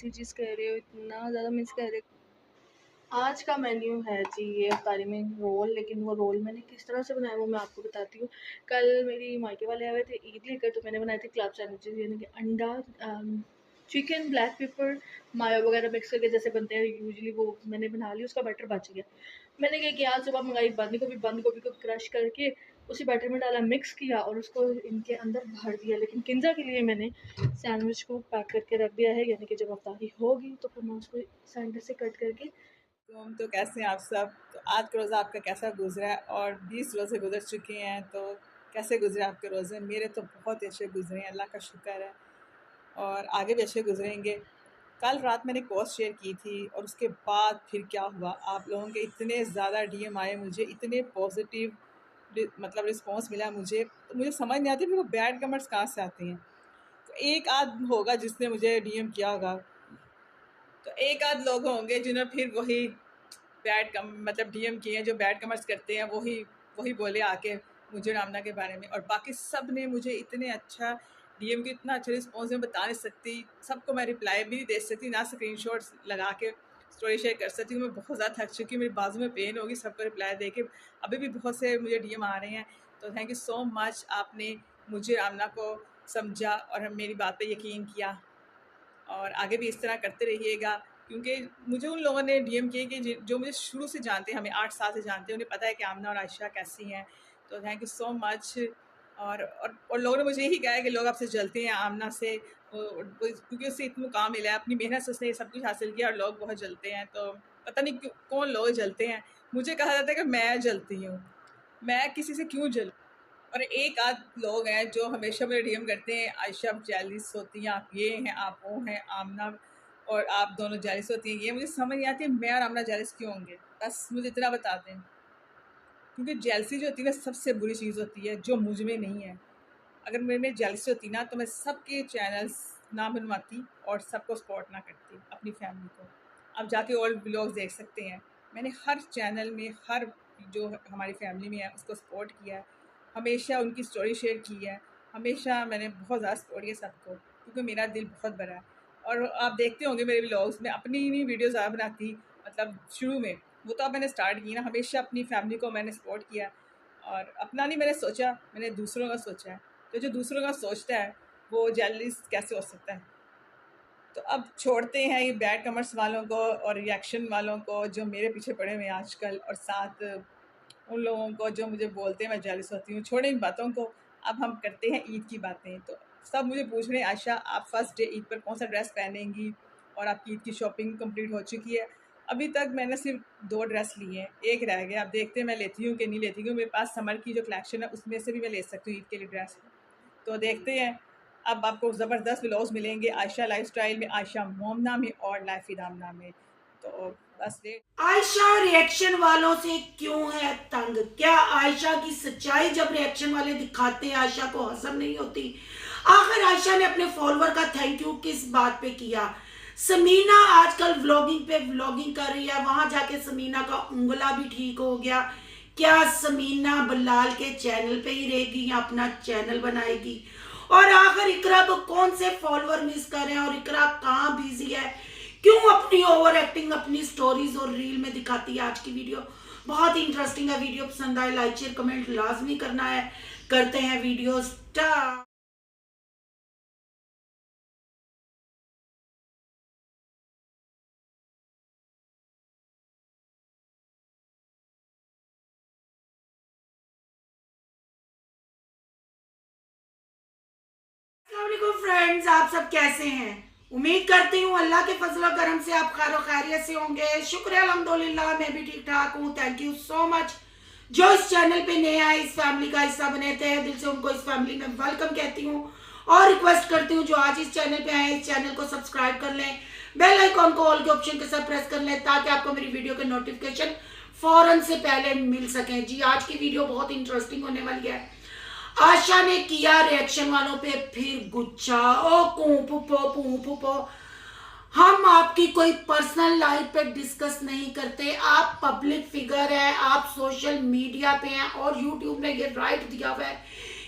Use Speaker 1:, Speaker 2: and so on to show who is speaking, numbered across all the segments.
Speaker 1: सी चीज़ कर रही हो, इतना ज़्यादा मिस कर रही हूँ। आज का मेन्यू है जी ये अफ्तारी में रोल, लेकिन वो रोल मैंने किस तरह से बनाया वो मैं आपको बताती हूँ। कल मेरी मायके वाले आए हुए थे ईद लेकर, तो मैंने बनाए थे क्लब सैंडविचेस, यानी कि अंडा, चिकन, ब्लैक पेपर, मायो वगैरह मिक्स करके जैसे बनते हैं यूजुअली, वो मैंने बना ली। उसका बैटर बच गया। मैंने क्या किया, आज सुबह मंगाई बंद गोभी को क्रश करके उसी बैटर में डाला, मिक्स किया और उसको इनके अंदर भर दिया। लेकिन किंजा के लिए मैंने सैंडविच को पैक करके रख दिया है, यानी कि जब अफ्तारी होगी तो फिर मैं उसको सेंटर से कट करके।
Speaker 2: तो कैसे हैं आप सब। तो आज का रोज़ा आपका कैसा गुजरा है, और 20 रोज़े गुजर चुके हैं, तो कैसे गुजरे आपके रोज़े। मेरे तो बहुत अच्छे गुजरे हैं, अल्लाह का शुक्र है, और आगे भी अच्छे गुजरेंगे। कल रात मैंने पोस्ट शेयर की थी, और उसके बाद फिर क्या हुआ, आप लोगों के इतने ज़्यादा डीएम आए मुझे, इतने पॉजिटिव मतलब रिस्पॉन्स मिला मुझे, तो मुझे समझ नहीं आती फिर वो बैड कमेंट्स कहाँ से आते हैं। तो एक आध होगा जिसने मुझे डीएम किया होगा, तो एक आध लोग होंगे जिन्होंने फिर वही बैड कम मतलब डीएम किए हैं, जो बैड कमेंट्स करते हैं वही वही बोले आके मुझे रामना के बारे में। और बाकी सब ने मुझे इतने अच्छा डीएम की, इतना अच्छा रिस्पॉन्स मैं बता नहीं सकती, सबको मैं रिप्लाई भी नहीं दे सकती, ना स्क्रीनशॉट्स लगा के स्टोरी शेयर कर सकती हूँ। मैं बहुत ज़्यादा थक चुकी हूँ, मेरी बाजू में पेन होगी सबको रिप्लाई दे के। अभी भी बहुत से मुझे डीएम आ रहे हैं, तो थैंक यू सो मच, आपने मुझे रामना को समझा और मेरी बात पर यकीन किया, और आगे भी इस तरह करते रहिएगा। क्योंकि मुझे उन लोगों ने डीएम किए कि जो मुझे शुरू से जानते हैं, हमें 8 साल से जानते हैं, उन्हें पता है कि आमना और आयशा कैसी हैं। तो थैंक यू सो मच। और लोगों ने मुझे यही कहा है कि लोग आपसे जलते हैं आमना से, क्योंकि उससे इतना मुकाम मिला है, अपनी मेहनत से उसने सब कुछ हासिल किया, और लोग बहुत जलते हैं। तो पता नहीं क्यों कौन लोग जलते हैं। मुझे कहा जाता है कि मैं जलती हूँ, मैं किसी से क्यों जलूँ। और एक आध लोग हैं जो हमेशा मुझे डीएम करते हैं, आयशा आप जेलिस होती हैं, आप ये हैं, आप वो हैं, आमना और आप दोनों जेलिस होती हैं। ये मुझे समझ नहीं आती है, मैं और आमना जेलिस क्यों होंगे, बस मुझे इतना बता दें। क्योंकि जेलसी जो होती है ना सबसे बुरी चीज़ होती है, जो मुझ में नहीं है। अगर मेरे में जेलसी होती ना, तो मैं सबके चैनल्स ना बनवाती और सबको सपोर्ट ना करती, अपनी फैमिली को। अब जाके ओल्ड व्लॉग्स देख सकते हैं, मैंने हर चैनल में हर जो हमारी फैमिली में है उसको सपोर्ट किया है, हमेशा उनकी स्टोरी शेयर की है, हमेशा मैंने बहुत ज़्यादा सपोर्ट किया सबको, क्योंकि मेरा दिल बहुत बड़ा है। और आप देखते होंगे मेरे व्लॉग्स में अपनी ही वीडियो ज़्यादा बनाती, मतलब शुरू में, वो तो अब मैंने स्टार्ट की ना, हमेशा अपनी फैमिली को मैंने सपोर्ट किया। और अपना नहीं मैंने सोचा, मैंने दूसरों का सोचा है। तो जो दूसरों का सोचता है वो जेलस कैसे हो सकता है। तो अब छोड़ते हैं ये बैड कमेंट्स वालों को और रिएक्शन वालों को जो मेरे पीछे पड़े हुए हैं आजकल, और साथ उन लोगों को जो मुझे बोलते हैं मैं जेलस होती हूँ। छोड़ें इन बातों को, अब हम करते हैं ईद की बातें। तो सब मुझे पूछ रहे हैं, आयशा आप फर्स्ट डे ईद पर कौन सा ड्रेस पहनेंगी, और आपकी ईद की शॉपिंग कंप्लीट हो चुकी है। अभी तक मैंने सिर्फ 2 ड्रेस लिए हैं, एक रह गया, अब देखते हैं मैं लेती हूँ कि नहीं लेती हूँ। मेरे पास समर की जो कलेक्शन है उसमें से भी मैं ले सकती हूँ ईद के लिए ड्रेस। तो देखते हैं। अब आपको ज़बरदस्त व्लॉग्स मिलेंगे आयशा लाइफस्टाइल में, आयशा मोमना में, और लाइफ इदामना में। तो बस वेट।
Speaker 3: आयशा रिएक्शन वालों से क्यों है तंग? क्या आयशा की सच्चाई जब रिएक्शन वाले दिखाते हैं आयशा को हजम नहीं होती? आखिर आयशा ने अपने फॉलोअर का थैंक यू किस बात पे किया? समीना आजकल व्लॉगिंग पे व्लॉगिंग कर रही है, वहां जाके समीना का उंगला भी ठीक हो गया। क्या समीना बल्लाल के चैनल पे ही रहेगी या अपना चैनल बनाएगी? और आखिर इकरा को कौन से फॉलोअर मिस कर रहे हैं, और इकरा कहाँ बिजी है, क्यों अपनी ओवर एक्टिंग अपनी स्टोरीज और रील में दिखाती है? आज की वीडियो बहुत इंटरेस्टिंग है। वीडियो पसंद आए लाइक शेयर कमेंट लाजमी करना है। करते हैं वीडियो स्टार्ट। फ्रेंड्स, आप सब कैसे हैं? उम्मीद करती हूँ अल्लाह के फजल और करम से आप खैर खैरियत से होंगे। शुक्र है अल्हम्दुलिल्लाह, मैं भी ठीक ठाक हूँ। थैंक यू सो मच जो इस चैनल पे नए आए, इस फैमिली का हिस्सा बने थे। दिल से उनको इस फैमिली में वेलकम कहती हूँ, और रिक्वेस्ट करती हूँ जो आज इस चैनल पे आए इस चैनल को सब्सक्राइब कर लें, बेल आइकॉन को ऑल के ऑप्शन के साथ प्रेस कर लें, ताकि आपको मेरी वीडियो के नोटिफिकेशन फौरन से पहले मिल सके। जी, आज की वीडियो बहुत इंटरेस्टिंग होने वाली है। आशा ने किया रिएक्शन वालों पे फिर गुच्छा। ओ पू हम आपकी कोई पर्सनल लाइफ पे डिस्कस नहीं करते। आप पब्लिक फिगर है, आप सोशल मीडिया पे हैं, और यूट्यूब ने ये राइट दिया हुआ है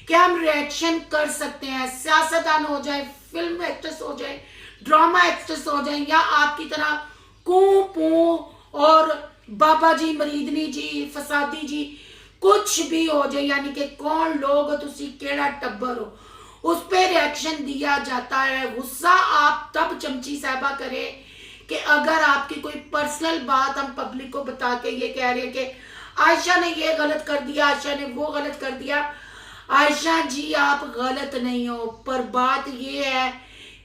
Speaker 3: कि हम रिएक्शन कर सकते हैं। सियासतदान हो जाए, फिल्म एक्ट्रेस हो जाए, ड्रामा एक्ट्रेस हो जाए, या आपकी तरह कू पू और बाबा जी मरीदनी जी फसादी जी कुछ भी हो जाए, यानी कि कौन लोग तुसी केड़ा टब्बर हो, उस पर रिएक्शन दिया जाता है। गुस्सा आप तब चमची साहबा करे कि अगर आपकी कोई पर्सनल बात हम पब्लिक को बता के ये कह रहे हैं कि आयशा ने ये गलत कर दिया, आयशा ने वो गलत कर दिया। आयशा जी आप गलत नहीं हो, पर बात ये है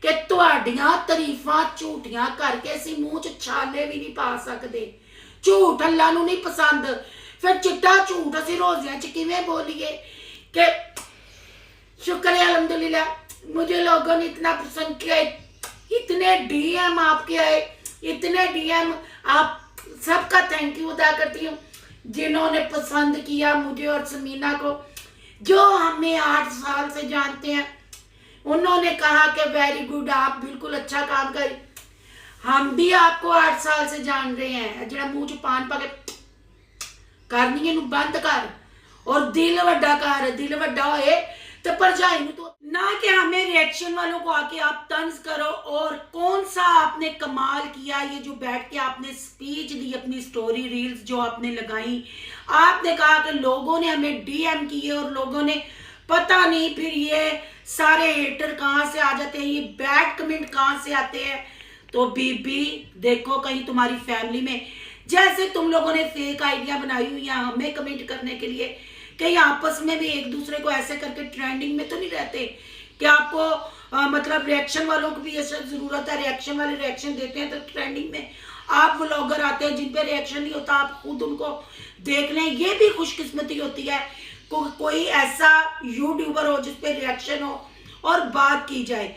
Speaker 3: कि तुहाडियां तारीफां झूठियां करके असी मुंह च छाले भी नहीं पा सकते। झूठ अल्लाह नूं नहीं पसंद, फिर चिट्टा झूठ असी रोज़ियां च किवें बोलीए कि शुक्र है अल्हम्दुलिल्लाह मुझे लोगों ने इतना पसंद किया, इतने डीएम आपके आए, इतने डीएम, आप सबका थैंक यू अदा करती हूँ जिन्होंने पसंद किया मुझे और समीना को, जो हमें 8 साल से जानते हैं। उन्होंने कहा कि वेरी गुड, आप बिल्कुल अच्छा काम कर। हम भी आपको 8 साल से जान रहे हैं। जरा मुंह च पान पा के करनी है बंद कर और दिल वड्डा कर, दिल वड्डा होए तो भरजाई तो ना कि हमें रिएक्शन वालों को आके आप तंज करो। और कौन सा आपने कमाल किया, ये जो बैठ के आपने स्पीच दी, अपनी स्टोरी रील्स जो आपने लगाई, आपने कहा कि लोगों ने हमें डीएम किए और लोगों ने पता नहीं फिर ये सारे हेटर कहाँ से आ जाते हैं, ये बैड कमेंट कहाँ से आते हैं। तो बीबी देखो कहीं तुम्हारी फैमिली में जैसे तुम लोगों ने फेक आइडिया बनाई हुई है हमें कमेंट करने के लिए, कहीं आपस में भी एक दूसरे को ऐसे करके ट्रेंडिंग में तो नहीं रहते कि आपको मतलब रिएक्शन वालों को भी ऐसा जरूरत है, रिएक्शन वाले रिएक्शन देते हैं तो ट्रेंडिंग में आप व्लॉगर आते हैं जिन पे रिएक्शन नहीं होता, आप खुद उनको देख लें। ये भी खुशकिस्मती होती है कोई ऐसा यूट्यूबर हो जिस पे रिएक्शन हो और बात की जाए।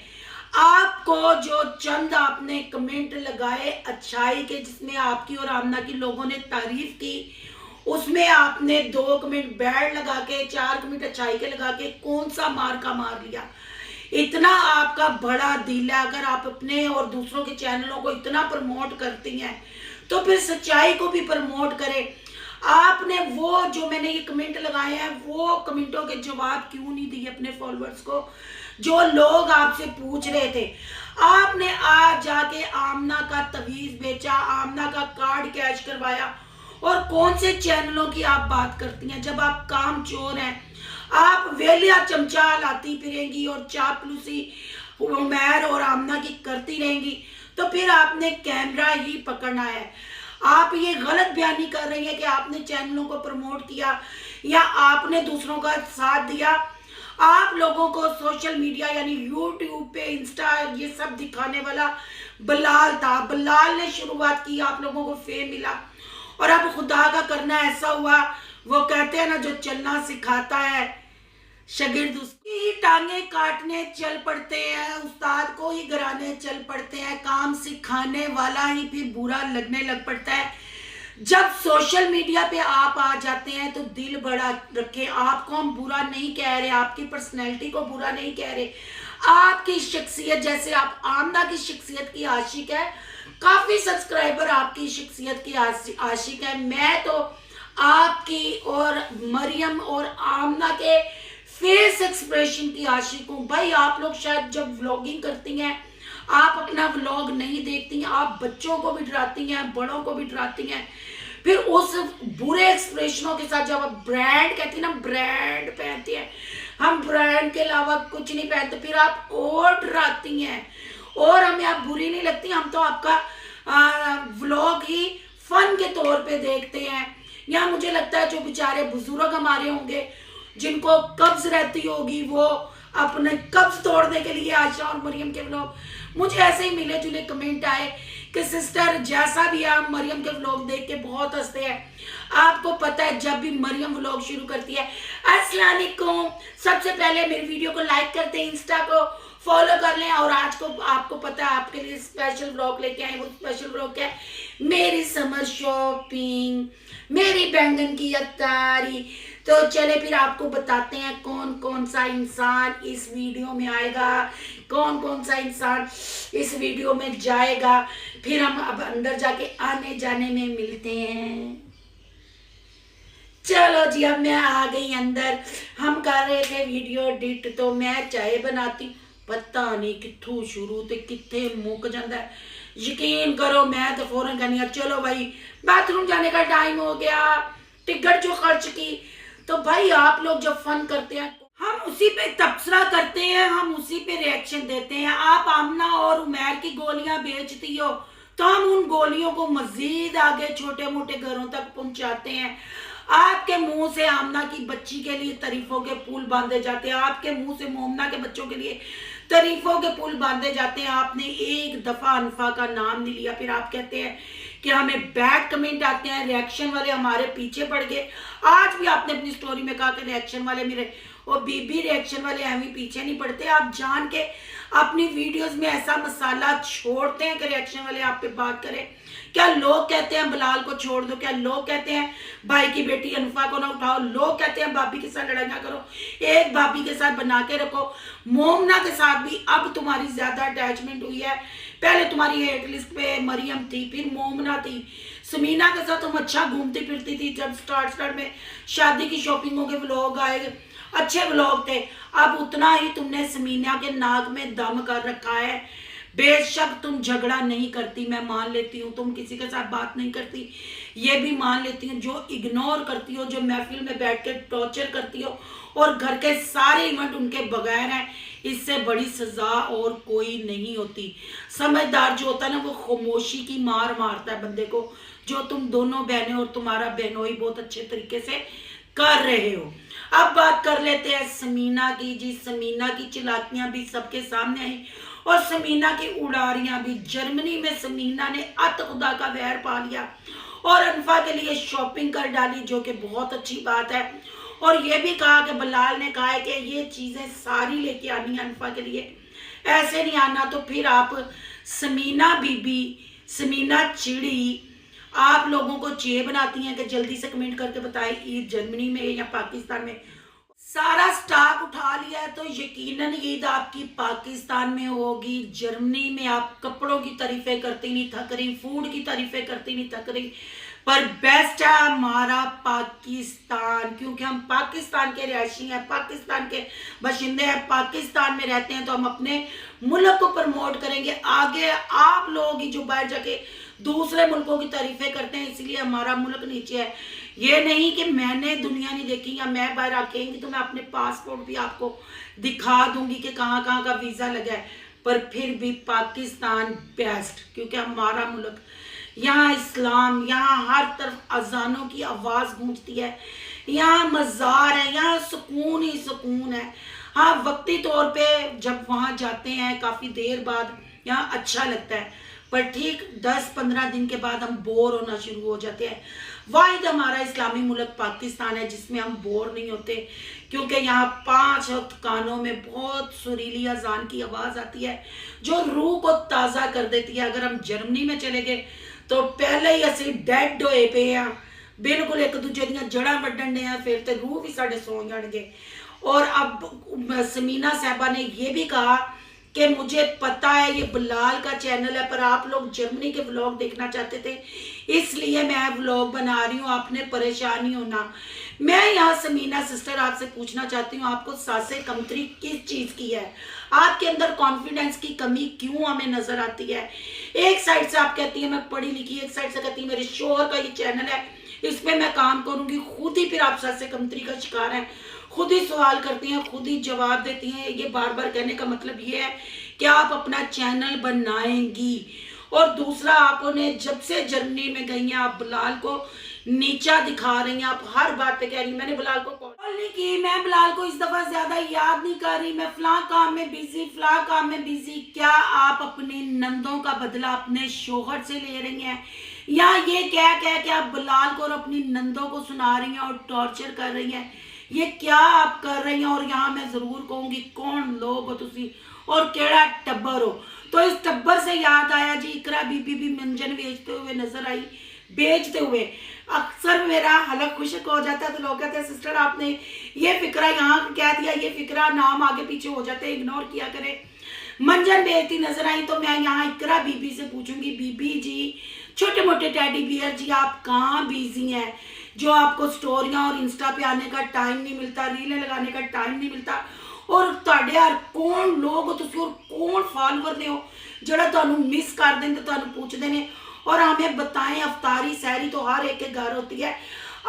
Speaker 3: आपको जो चंद आपने कमेंट लगाए अच्छाई के, जिसमें आपकी और आमना की लोगों ने तारीफ की, उसमें आपने 2 कमेंट बैड लगा के 4 कमेंट अच्छाई के लगा के कौन सा मार का मार लिया। इतना आपका बड़ा दिल है, अगर आप अपने और दूसरों के चैनलों को इतना प्रमोट करती हैं तो फिर सच्चाई को भी प्रमोट करें। आपने वो जो मैंने ये कमेंट लगाए हैं वो कमेंटों के जवाब क्यों नहीं दिए अपने फॉलोअर्स को, जो लोग आपसे पूछ रहे थे। आपने आज जाके आमना का तवीज बेचा, आमना का कार्ड कैश करवाया, और कौन से चैनलों की आप बात करती हैं जब आप काम चोर हैं। आप वेलिया चमचा लाती फिरेंगी और चापलूसी उमैर और आमना की करती रहेंगी, तो फिर आपने कैमरा ही पकड़ना है। आप ये गलत बयानी कर रही हैं कि आपने चैनलों को प्रमोट किया या आपने दूसरों का साथ दिया। आप लोगों को सोशल मीडिया यानी यूट्यूब पे इंस्टा ये सब दिखाने वाला बिलाल था, बिलाल ने शुरुआत की, आप लोगों को फेम मिला, और अब खुदा का करना ऐसा हुआ, वो कहते हैं ना जो चलना सिखाता है शागिर्द उसकी ही टांगे काटने चल पड़ते हैं, उस्ताद को ही गिराने चल पड़ते हैं, काम सिखाने वाला ही फिर बुरा लगने लग पड़ता है। जब सोशल मीडिया पे आप आ जाते हैं तो दिल बड़ा रखें। आपको हम बुरा नहीं कह रहे, आपकी पर्सनैलिटी को बुरा नहीं कह रहे, आपकी शख्सियत, जैसे आप आमना की शख्सियत की आशिक है, काफी सब्सक्राइबर आपकी शख्सियत की आशिक है। मैं तो आपकी और मरियम और आमना के फेस एक्सप्रेशन की आशिक हूँ। भाई आप लोग शायद जब व्लॉगिंग करती हैं आप अपना व्लॉग नहीं देखती हैं, आप बच्चों को भी डराती हैं, बड़ों को भी डराती हैं, फिर उस बुरे एक्सप्रेशनों के साथ जब आप ब्रांड कहती हैं ना, ब्रांड पहनती हैं, हम ब्रांड के अलावा कुछ नहीं पहनते, फिर आप और डराती हैं और हमें आप बुरी नहीं लगती। हम तो आपका व्लॉग ही फन के तौर पे देखते हैं। या मुझे लगता है जो बेचारे बुजुर्ग हमारे होंगे जिनको कब्ज रहती होगी, वो अपने कब्ज तोड़ने के लिए आयशा और मरियम के व्लॉग, मुझे ऐसे ही मिले जुले कमेंट आए कि सिस्टर जैसा भी आप मरियम के व्लॉग देख के बहुत हंसते हैं। आपको पता है जब भी मरियम व्लॉग शुरू करती है अस्सलाम वालेकुम, सबसे पहले मेरी वीडियो को लाइक करते हैं, इंस्टा को फॉलो कर लें। और आज को आपको पता है आपके लिए स्पेशल व्लॉग लेके आए। वो स्पेशल व्लॉग क्या है, मेरी समर शॉपिंग, मेरी बैंगन की अफ्तारी। तो चले फिर आपको बताते हैं कौन कौन सा इंसान इस वीडियो में आएगा, कौन कौन सा इंसान इस वीडियो में जाएगा, फिर हम अब अंदर जाके आने जाने में मिलते हैं। चलो जी अब मैं आ गई अंदर। हम कर रहे थे वीडियो एडिट, तो मैं चाय बनाती, पता नहीं कित्थों शुरू ते कित्थे मुक जाता है। यकीन करो मैं तो फौरन कहनी चलो भाई बाथरूम जाने का टाइम हो गया, टिकट जो खर्च की। तो भाई आप लोग जब फन करते हैं हम उसी पे तबसरा करते हैं, हम उसी पे रिएक्शन देते हैं। आप आमना और उमैर की गोलियां बेचती हो तो हम उन गोलियों को मजीद आगे छोटे मोटे घरों तक पहुंचाते हैं। आपके मुंह से आमना की बच्ची के लिए तारीफों के पुल बांधे जाते हैं, आपके मुंह से मोमना के बच्चों के लिए तारीफों के पुल बांधे जाते हैं। आपने एक दफा अनफा का नाम नहीं लिया, फिर आप कहते हैं कि हमें बैड कमेंट आते हैं, रिएक्शन वाले हमारे पीछे पड़ गए। आज भी आपने अपनी स्टोरी में कहा कि रिएक्शन वाले मेरे और बीबी रिएक्शन वाले हमें पीछे नहीं पड़ते। आप जान के अपनी वीडियोस में ऐसा मसाला छोड़ते हैं कि रिएक्शन वाले आप पे बात करें। क्या लोग कहते हैं बिलाल को छोड़ दो, क्या लोग कहते हैं भाई की बेटी अनफा को ना उठाओ, लोग कहते हैं भाभी के साथ लड़ाई ना करो, एक भाभी के साथ बना के रखो। मोमना के साथ भी अब तुम्हारी ज्यादा अटैचमेंट हुई है। पहले तुम्हारी हेट लिस्ट पे मरियम थी, फिर मोमना थी, समीना के साथ तुम अच्छा घूमती फिरती थी। जब स्टार्ट में शादी की शॉपिंगों के व्लॉग आए, अच्छे व्लॉग थे। अब उतना ही तुमने समीना के नाक में दम कर रखा है। बेशक तुम झगड़ा नहीं करती, मैं मान लेती हूँ, तुम किसी के साथ बात नहीं करती, ये भी मान लेती हूँ। जो इग्नोर करती हो, जो महफिल में बैठ के टॉर्चर करती हो और घर के सारे इवेंट उनके बगैर हैं, इससे बड़ी सजा और कोई नहीं होती। समझदार जो होता है ना वो खामोशी की मार मारता है बंदे को, जो तुम दोनों बहनें और तुम्हारा बहनोई बहुत अच्छे तरीके से कर रहे हो। अब बात कर लेते हैं समीना की। जी समीना की चिलाकियां भी सबके सामने आई और समीना की उड़ारियां भी। जर्मनी में समीना ने अत खुदा का वैर पा लिया और अनफा के लिए शॉपिंग कर डाली, जो कि बहुत अच्छी बात है। और ये भी कहा कि बिलाल ने कहा है कि ये चीजें सारी लेके आनी है अनफा के लिए, ऐसे नहीं आना। तो फिर आप समीना बीबी, समीना चिड़ी, आप लोगों को चे बनाती हैं कि जल्दी से कमेंट करके बताएं ईद जर्मनी में या पाकिस्तान में। सारा स्टॉक उठा लिया है तो यकीनन ईद आपकी पाकिस्तान में होगी। जर्मनी में आप कपड़ों की तारीफें करती नहीं थक रही, फूड की तारीफें करती नहीं थक रही, पर बेस्ट है हमारा पाकिस्तान, क्योंकि हम पाकिस्तान के रहायशी हैं, पाकिस्तान के बाशिंदे हैं, पाकिस्तान में रहते हैं। तो हम अपने मुल्क को प्रमोट करेंगे आगे। आप लोग ही जो बाहर जाके दूसरे मुल्कों की तारीफें करते हैं, इसलिए हमारा मुल्क नीचे है। ये नहीं कि मैंने दुनिया नहीं देखी या मैं बाहर आकेंगी तो मैं अपने पासपोर्ट भी आपको दिखा दूंगी कि कहाँ कहाँ का वीज़ा लगा है, पर फिर भी पाकिस्तान बेस्ट, क्योंकि हमारा मुल्क, यहाँ इस्लाम, यहाँ हर तरफ अजानों की आवाज़ गूंजती है, यहाँ मज़ार है, यहाँ सुकून ही सुकून है। हाँ वक्ती तौर पे जब वहाँ जाते हैं काफ़ी देर बाद यहाँ अच्छा लगता है, पर ठीक 10-15 दिन के बाद हम बोर होना शुरू हो जाते हैं। वाहिद हमारा इस्लामी मुल्क पाकिस्तान है जिसमें हम बोर नहीं होते, क्योंकि यहाँ 5 वक्त कानों में बहुत सुरीली अजान की आवाज़ आती है जो रूह को ताज़ा कर देती है। अगर हम जर्मनी में चले गए तो पहले ही असी डेड होए पे हैं, बिल्कुल एक दूजे दी जड़ा वड्डन डे हैं, फिर तो रूह भी साढ़े सो जाएंगे। और अब समीना साहबा ने यह भी कहा कि मुझे पता है ये बिलाल का चैनल है, पर आप लोग जर्मनी के व्लॉग देखना चाहते थे इसलिए मैं व्लॉग बना रही हूँ, आपने परेशान नहीं होना। मैं यहाँ समीना सिस्टर आपसे पूछना चाहती हूँ, आपको सासे कमतरी किस चीज़ की है? आपके अंदर कॉन्फिडेंस की कमी क्यों हमें नजर आती है? एक साइड से आप कहती है मैं पढ़ी लिखी, एक साइड से कहती है मेरे शोहर का ये चैनल है, इस पर मैं काम करूँगी। खुद ही फिर आप सासे कमतरी का शिकार हैं, खुद ही सवाल करती हैं, खुद ही जवाब देती हैं। ये बार बार कहने का मतलब ये है कि आप अपना चैनल बनाएंगी। और दूसरा, आपने जब से जर्मनी में गई हैं आप बिलाल को नीचा दिखा रही हैं, आप हर बात पे कह रही हैं मैंने बिलाल को कॉल नहीं की, मैं बिलाल को इस दफा ज्यादा याद नहीं कर रही, मैं फलां काम में बिजी, फलां काम में बिजी। क्या आप अपनी नंदों का बदला अपने शोहर से ले रही हैं, या ये क्या कि आप बिलाल को और अपनी नंदों को सुना रही हैं और टॉर्चर कर रही हैं? ये क्या आप कर रही हैं? और यहाँ मैं जरूर कहूँगी कौन लोग हो तुसी और केड़ा टब्बर हो। तो इस टब्बर से याद आया जी, इकरा बीबी भी मंजन बेचते हुए नजर आई, बेचते हुए। अक्सर मेरा हलक खुशक हो जाता है तो लोग कहते हैं सिस्टर आपने ये फिक्रा यहाँ कह दिया, ये फिक्रा नाम आगे पीछे हो जाते हैं, इग्नोर किया करें। मंजन बेचती नजर आई तो मैं यहाँ इकरा बीबी से पूछूंगी, बीबी जी छोटे मोटे टैडी बियर जी आप कहाँ बिजी हैं, जो आपको स्टोरियाँ और इंस्टा पे आने का टाइम नहीं मिलता, रीलें लगाने का टाइम नहीं मिलता, और ਤੁਹਾਡੇ ਯਾਰ ਕੌਣ ਲੋਕ ਹੋ ਤੁਸੀਂ और कौन फॉलोअर ने हो ਜਿਹੜਾ ਤੁਹਾਨੂੰ मिस कर दें तो ਤੁਹਾਨੂੰ पूछते हैं और हमें बताएं। अफ्तारी सहरी तो हर एक के घर होती है,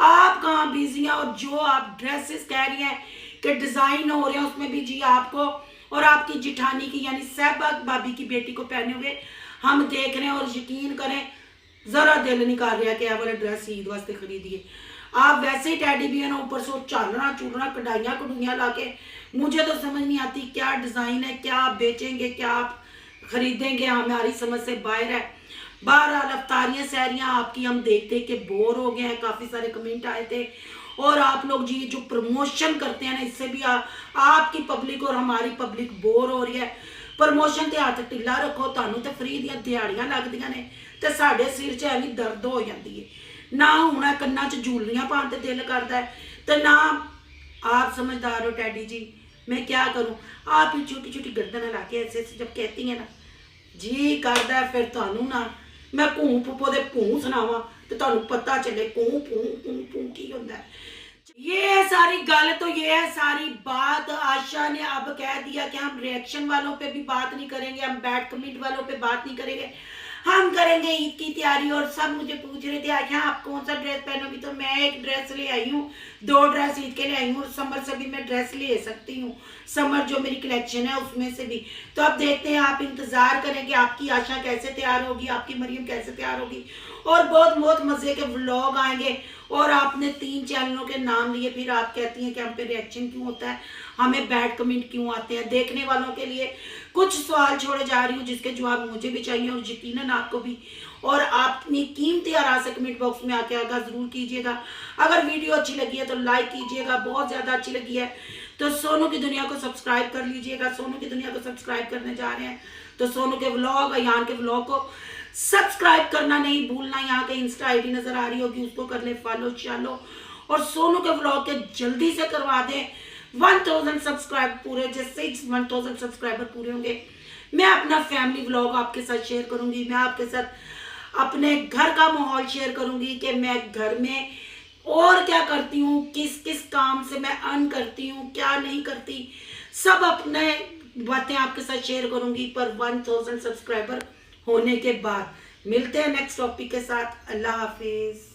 Speaker 3: आप कहाँ बिजी हैं? और जो आप ड्रेसेस कह रही हैं कि डिज़ाइन हो रहे हैं उसमें भी जी आपको और आपकी जिठानी की यानी सहबा भाभी की बेटी को पहने हुए हम देख रहे हैं। और यकीन करें ज़रा दिल नहीं कर रहा कि आप वाले ड्रेस ईद वास्ते खरीदिए। आप वैसे ही टैडी बियर ऊपर से चालना चूलना कढ़ाइयाँ कढ़ूइयाँ ला के, मुझे तो समझ नहीं आती क्या डिज़ाइन है, क्या आप बेचेंगे, क्या आप खरीदेंगे, हमारी समझ से बाहर है। बहरहाल अफ्तारियाँ सहरियाँ आपकी हम देखते कि बोर हो गए हैं। काफ़ी सारे कमेंट आए थे और आप लोग जी जो प्रमोशन करते हैं ना इससे भी आपकी पब्लिक और हमारी पब्लिक बोर हो रही है। प्रमोशन ते हाथ ढिला रखो, तुहानू तो फ्री दी दिहाड़ियां लगदियां ने ते साडे सिर च एवं दर्द हो जाती है। ना हुण कन्नां च जूलरियां पाउण ते दिल करदा है ते ना आप समझदार हो टैडी जी, मैं क्या करूं? आप ही छोटी छोटी गर्दन हिला के ऐसे जब कहती हैं ना जी करदा है फिर तुहानू ना मैं घूं पुप्पो दे भूं सुनावां ते तुहानू पता चले घूं भूं भूं भूं की हुंदा है। ये है सारी गल, तो ये है सारी बात। आशा ने अब कह दिया कि हम रिएक्शन वालों पे भी बात नहीं करेंगे, हम बैड कमेंट वालों पे बात नहीं करेंगे, हम करेंगे ईद की तैयारी। और सब मुझे पूछ रहे थे आशा आप कौन सा ड्रेस पहनोगी? तो मैं एक ड्रेस ले आई हूँ, 2 ड्रेस ईद के ले आई हूँ और समर से भी मैं ड्रेस ले सकती हूँ, समर जो मेरी कलेक्शन है उसमें से भी। तो अब देखते हैं, आप इंतज़ार करें कि आपकी आशा कैसे तैयार होगी, आपकी मरियम कैसे तैयार होगी। और बहुत बहुत मज़े के व्लॉग आएंगे। और आपने 3 चैनलों के नाम लिए, फिर आप कहती हैं कि हम पे रिएक्शन क्यों होता है, हमें बैड कमेंट क्यों आते हैं। देखने वालों के लिए कुछ सवाल छोड़े जा रही हूँ जिसके जवाब मुझे भी चाहिए और यकीनन आपको भी। और आप अपनी कीमती आराम से कमेंट बॉक्स में आके आगा ज़रूर कीजिएगा। अगर वीडियो अच्छी लगी है तो लाइक कीजिएगा, बहुत ज़्यादा अच्छी लगी है तो सोनू की दुनिया को सब्सक्राइब कर लीजिएगा। सोनू की दुनिया को सब्सक्राइब करने जा रहे हैं तो सोनू के व्लॉग, अयान के व्लॉग को सब्सक्राइब करना नहीं भूलना। यहाँ के इंस्टा आईडी नजर आ रही होगी, उसको कर ले फॉलो चालो। और सोनू के व्लॉग के जल्दी से करवा दें 1000 सब्सक्राइब पूरे। जैसे 1000 सब्सक्राइबर पूरे होंगे मैं अपना फैमिली व्लॉग आपके साथ शेयर करूंगी। मैं आपके साथ अपने घर का माहौल शेयर करूंगी कि मैं घर में और क्या करती हूँ, किस किस काम से मैं अर्न करती हूँ, क्या नहीं करती, सब अपने बातें आपके साथ शेयर करूंगी। पर 1000 सब्सक्राइबर होने के बाद मिलते हैं नेक्स्ट टॉपिक के साथ। अल्लाह हाफिज।